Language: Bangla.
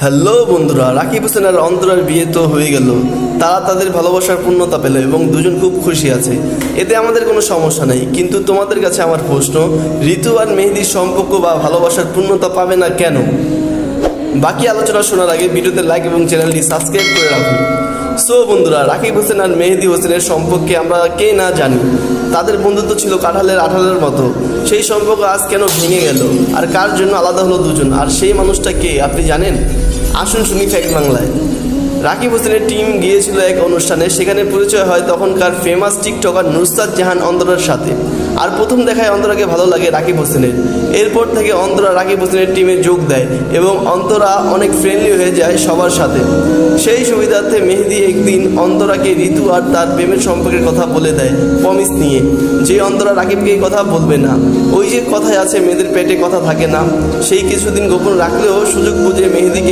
হ্যালো বন্ধুরা, রাকিব হোসেন আর অন্তরার বিয়ে তো হয়ে গেল। তারা তাদের ভালোবাসার পূর্ণতা পেল এবং দুজন খুব খুশি আছে। এতে আমাদের কোনো সমস্যা নেই, কিন্তু তোমাদের কাছে আমার প্রশ্ন, ঋতু আর মেহেদির সম্পর্ক বা ভালোবাসার পূর্ণতা পাবে না কেন? বাকি আলোচনা শোনার আগে ভিডিওতে লাইক এবং চ্যানেলটি সাবস্ক্রাইব করে রাখুন। সো বন্ধুরা, রাকিব হোসেন আর মেহেদি হোসেনের সম্পর্কে আমরা কে না জানি। তাদের বন্ধুত্ব ছিল কাঁঠালের আঠালের মতো। সেই সম্পর্ক আজ কেন ভেঙে গেল, আর কার জন্য আলাদা হলো দুজন, আর সেই মানুষটা কে আপনি জানেন? আসুন শুনি ফ্যাক্ট বাংলায়। রাকিব হোসেনের টিম গিয়েছিল এক অনুষ্ঠানে। সেখানে পরিচয় হয় তখনকার ফেমাস টিকটকার নুসরাত জাহান অন্তরার সাথে। আর প্রথম দেখায় অন্তরাকে ভালো লাগে রাকিব হোসেনের। এরপর থেকে অন্তরা রাকিব হোসেনের টিমে যোগ দেয় এবং অন্তরা অনেক ফ্রেন্ডলি হয়ে যায় সবার সাথে। সেই সুবিধার্থে মেহেদি একদিন অন্তরাকে ঋতু আর তার প্রেমের সম্পর্কের কথা বলে দেয় প্রমিস নিয়ে, যে অন্তরা রাকিবকে এই কথা বলবে না। ওই যে কথায় আছে, মেয়েদের পেটে কথা থাকে না। সেই কিছুদিন গোপন রাখলেও সুযোগ বুঝে মেহেদিকে